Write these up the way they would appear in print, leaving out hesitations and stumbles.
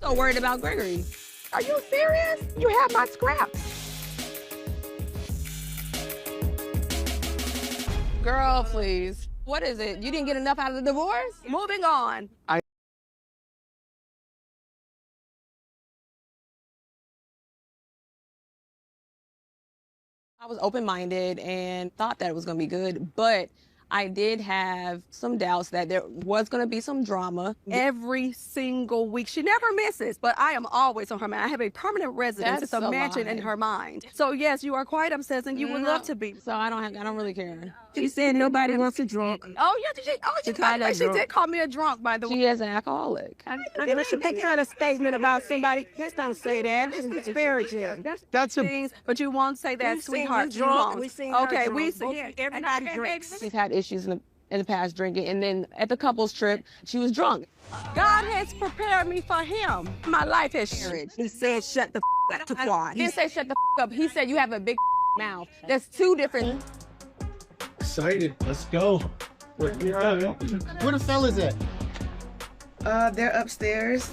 so worried about Gregory. Are you serious? You have my scraps. Girl, please. What is it? You didn't get enough out of the divorce? Moving on. I was open-minded and thought that it was going to be good, but I did have some doubts that there was going to be some drama. Every single week. She never misses, but I am always on her mind. I have a permanent residence. It's That's a a mansion lie. in her mind. So yes, you are quite obsessed and you would love to be. So I don't really care. She said nobody wants a drunk. Oh yeah, she did call me a drunk, by the way. She is an alcoholic. Listen, that kind of statement about somebody, let's don't say that. This is disparaging. That's a Things, but you won't say that, We've seen sweetheart. her You drunk, won't. we've seen her Okay, drunk. we see. Everybody drinks. She's had issues in the past drinking, and then at the couples trip, she was drunk. God has prepared me for him. My life has changed. He said shut the up to Quad. He didn't say shut the up. He said you have a big mouth. That's two different. excited. Let's go. Where the fellas at? They're upstairs.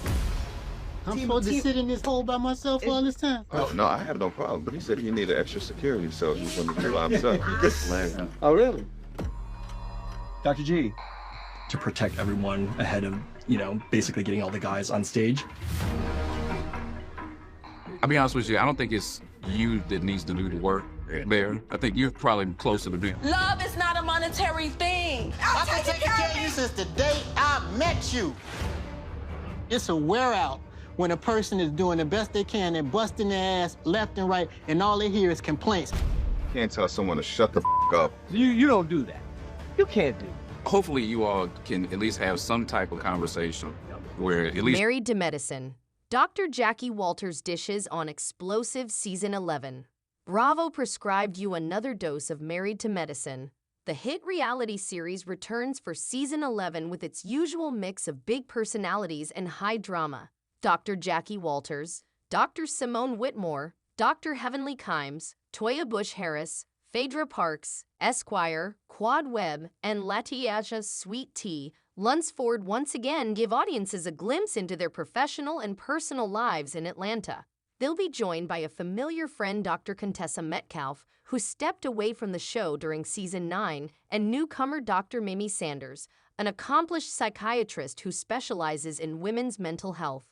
I'm supposed to sit in this hole by myself all this time. Oh, no, I have no problem. But he said he needed extra security, so he wanted to do it by himself. Oh, really? Dr. G, to protect everyone ahead of, basically getting all the guys on stage. I'll be honest with you, I don't think it's you that needs to do the work there. I think you're probably closer to them. Love is not a monetary thing. I've been taking care of you since the day I met you. It's a wear out when a person is doing the best they can and busting their ass left and right, and all they hear is complaints. Can't tell someone to shut the up. You don't do that. You can't do. Hopefully you all can at least have some type of conversation where at least... Married to Medicine. Dr. Jackie Walters dishes on Explosive Season 11. Bravo prescribed you another dose of Married to Medicine. The hit reality series returns for Season 11 with its usual mix of big personalities and high drama. Dr. Jackie Walters, Dr. Simone Whitmore, Dr. Heavenly Kimes, Toya Bush-Harris, Phaedra Parks, Esquire, Quad Webb, and Latiaja Sweet Tea Lunsford once again give audiences a glimpse into their professional and personal lives in Atlanta. They'll be joined by a familiar friend, Dr. Contessa Metcalfe, who stepped away from the show during Season 9, and newcomer Dr. Mimi Sanders, an accomplished psychiatrist who specializes in women's mental health.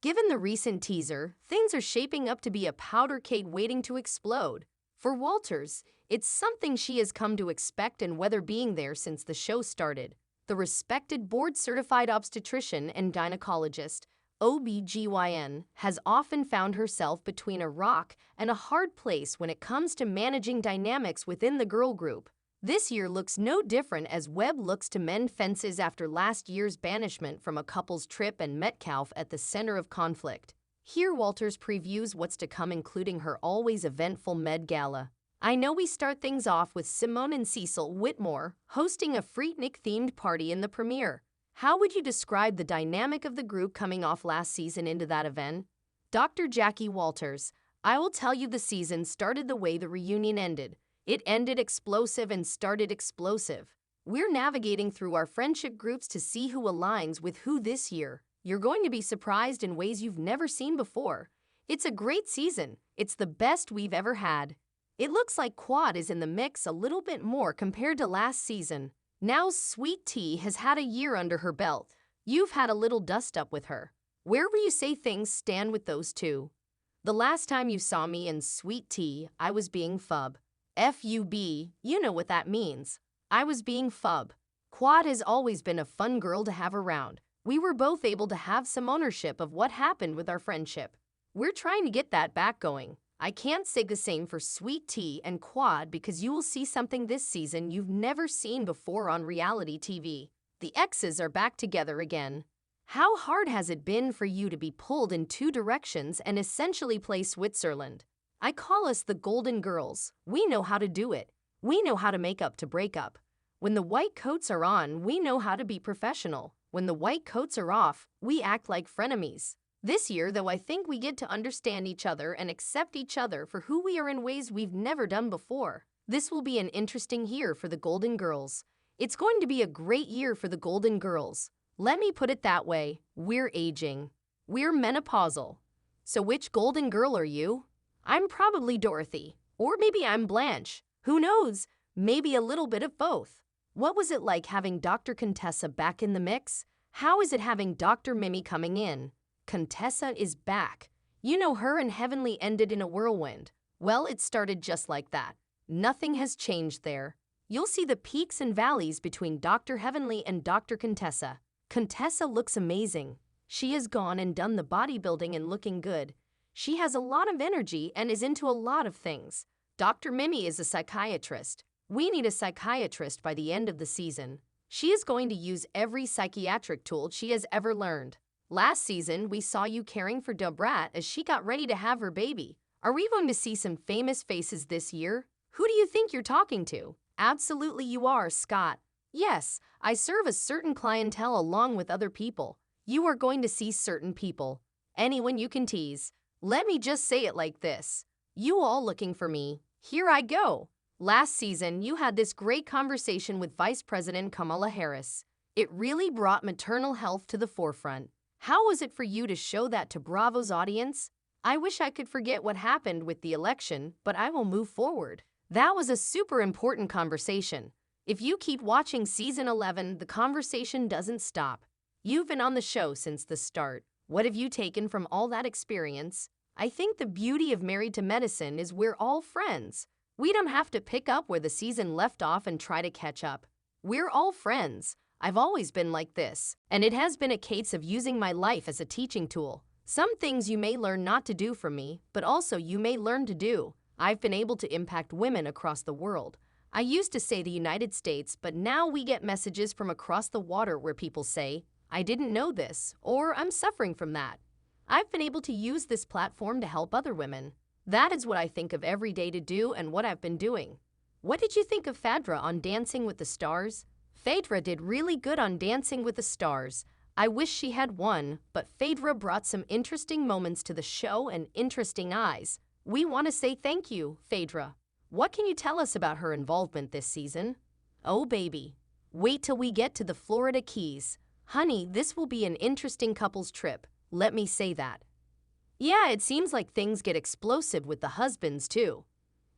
Given the recent teaser, things are shaping up to be a powder keg waiting to explode. For Walters, it's something she has come to expect and weather being there since the show started. The respected board-certified obstetrician and gynecologist, OBGYN, has often found herself between a rock and a hard place when it comes to managing dynamics within the girl group. This year looks no different as Webb looks to mend fences after last year's banishment from a couple's trip and Metcalfe at the center of conflict. Here Walters previews what's to come, including her always eventful Med Gala. I know we start things off with Simone and Cecil Whitmore hosting a Freaknik-themed party in the premiere. How would you describe the dynamic of the group coming off last season into that event? Dr. Jackie Walters, I will tell you the season started the way the reunion ended. It ended explosive and started explosive. We're navigating through our friendship groups to see who aligns with who this year. You're going to be surprised in ways you've never seen before. It's a great season. It's the best we've ever had. It looks like Quad is in the mix a little bit more compared to last season. Now Sweet Tea has had a year under her belt. You've had a little dust-up with her. Where will you say things stand with those two? The last time you saw me in Sweet Tea, I was being fub. F-U-B, you know what that means. I was being fub. Quad has always been a fun girl to have around. We were both able to have some ownership of what happened with our friendship. We're trying to get that back going. I can't say the same for Sweet Tea and Quad because you will see something this season you've never seen before on reality TV. The exes are back together again. How hard has it been for you to be pulled in two directions and essentially play Switzerland? I call us the Golden Girls. We know how to do it. We know how to make up to break up. When the white coats are on, we know how to be professional. When the white coats are off, we act like frenemies. This year, though, I think we get to understand each other and accept each other for who we are in ways we've never done before. This will be an interesting year for the Golden Girls. It's going to be a great year for the Golden Girls. Let me put it that way, we're aging. We're menopausal. So which golden girl are you? I'm probably Dorothy. Or maybe I'm Blanche. Who knows? Maybe a little bit of both. What was it like having Dr. Contessa back in the mix? How is it having Dr. Mimi coming in? Contessa is back. You know, her and Heavenly ended in a whirlwind. Well, it started just like that. Nothing has changed there. You'll see the peaks and valleys between Dr. Heavenly and Dr. Contessa. Contessa looks amazing. She has gone and done the bodybuilding and looking good. She has a lot of energy and is into a lot of things. Dr. Mimi is a psychiatrist. We need a psychiatrist by the end of the season. She is going to use every psychiatric tool she has ever learned. Last season, we saw you caring for Debrat as she got ready to have her baby. Are we going to see some famous faces this year? Who do you think you're talking to? Absolutely you are, Scott. Yes, I serve a certain clientele along with other people. You are going to see certain people. Anyone you can tease. Let me just say it like this. You all looking for me. Here I go. Last season, you had this great conversation with Vice President Kamala Harris. It really brought maternal health to the forefront. How was it for you to show that to Bravo's audience? I wish I could forget what happened with the election, but I will move forward. That was a super important conversation. If you keep watching season 11, the conversation doesn't stop. You've been on the show since the start. What have you taken from all that experience? I think the beauty of Married to Medicine is we're all friends. We don't have to pick up where the season left off and try to catch up. We're all friends. I've always been like this, and it has been a case of using my life as a teaching tool. Some things you may learn not to do from me, but also you may learn to do. I've been able to impact women across the world. I used to say the United States, but now we get messages from across the water where people say, I didn't know this, or I'm suffering from that. I've been able to use this platform to help other women. That is what I think of every day to do and what I've been doing. What did you think of Phaedra on Dancing with the Stars? Phaedra did really good on Dancing with the Stars. I wish she had won, but Phaedra brought some interesting moments to the show and interesting eyes. We want to say thank you, Phaedra. What can you tell us about her involvement this season? Oh baby, wait till we get to the Florida Keys. Honey, this will be an interesting couples trip, let me say that. Yeah, it seems like things get explosive with the husbands too.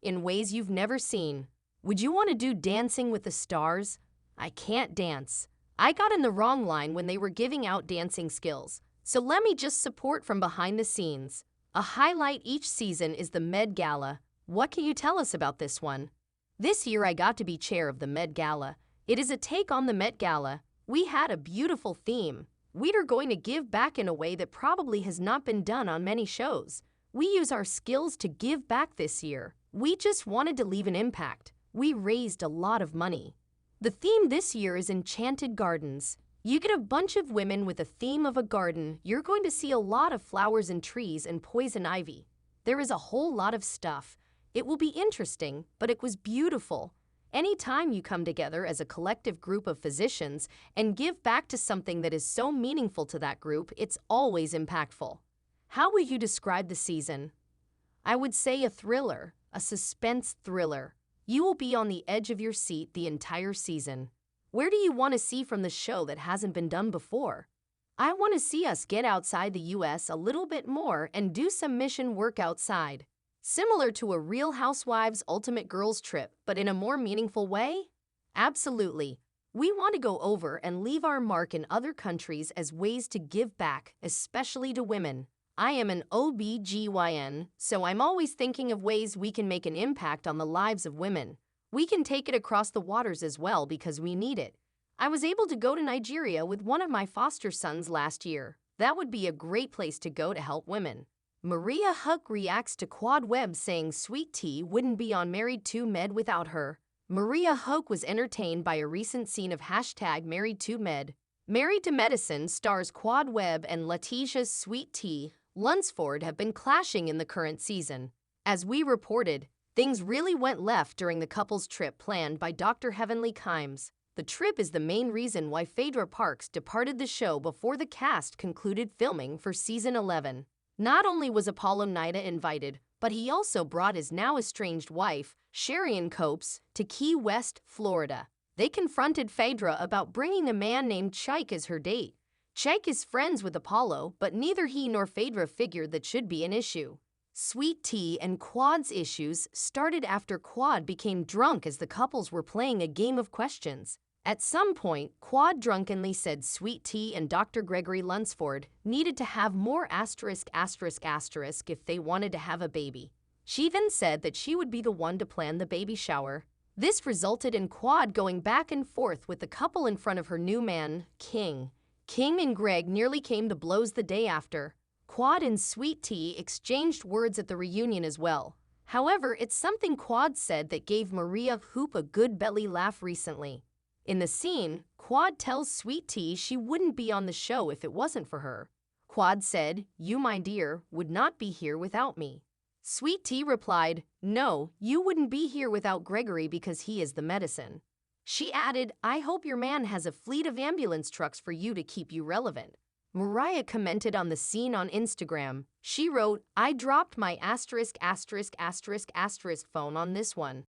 In ways you've never seen. Would you want to do Dancing with the Stars? I can't dance. I got in the wrong line when they were giving out dancing skills. So let me just support from behind the scenes. A highlight each season is the Med Gala. What can you tell us about this one? This year I got to be chair of the Med Gala. It is a take on the Met Gala. We had a beautiful theme. We are going to give back in a way that probably has not been done on many shows. We use our skills to give back this year. We just wanted to leave an impact. We raised a lot of money. The theme this year is Enchanted Gardens. You get a bunch of women with a theme of a garden. You're going to see a lot of flowers and trees and poison ivy. There is a whole lot of stuff. It will be interesting, but it was beautiful. Anytime you come together as a collective group of physicians and give back to something that is so meaningful to that group, it's always impactful. How would you describe the season? I would say a thriller, a suspense thriller. You will be on the edge of your seat the entire season. Where do you want to see from the show that hasn't been done before? I want to see us get outside the US a little bit more and do some mission work outside. Similar to a Real Housewives Ultimate Girls trip, but in a more meaningful way? Absolutely. We want to go over and leave our mark in other countries as ways to give back, especially to women. I am an OBGYN, so I'm always thinking of ways we can make an impact on the lives of women. We can take it across the waters as well because we need it. I was able to go to Nigeria with one of my foster sons last year. That would be a great place to go to help women. Maria Huck reacts to Quad Webb saying Sweet Tea wouldn't be on Married to Med without her. Maria Huck was entertained by a recent scene of #Married to Med. Married to Medicine stars Quad Webb and Letitia's Sweet Tea Lunsford have been clashing in the current season. As we reported, things really went left during the couple's trip planned by Dr. Heavenly Kimes. The trip is the main reason why Phaedra Parks departed the show before the cast concluded filming for season 11. Not only was Apollo Nida invited, but he also brought his now estranged wife, Sherian Copes, to Key West, Florida. They confronted Phaedra about bringing a man named Chike as her date. Jake is friends with Apollo, but neither he nor Phaedra figured that should be an issue. Sweet Tea and Quad's issues started after Quad became drunk as the couples were playing a game of questions. At some point, Quad drunkenly said Sweet Tea and Dr. Gregory Lunsford needed to have more if they wanted to have a baby. She then said that she would be the one to plan the baby shower. This resulted in Quad going back and forth with the couple in front of her new man, King. King and Greg nearly came to blows the day after. Quad and Sweet Tea exchanged words at the reunion as well. However, it's something Quad said that gave Maria Hoop a good belly laugh recently. In the scene, Quad tells Sweet Tea she wouldn't be on the show if it wasn't for her. Quad said, "You, my dear, would not be here without me." Sweet Tea replied, "No, you wouldn't be here without Gregory because he is the medicine." She added, "I hope your man has a fleet of ambulance trucks for you to keep you relevant." Mariah commented on the scene on Instagram. She wrote, "I dropped my ***** phone on this one."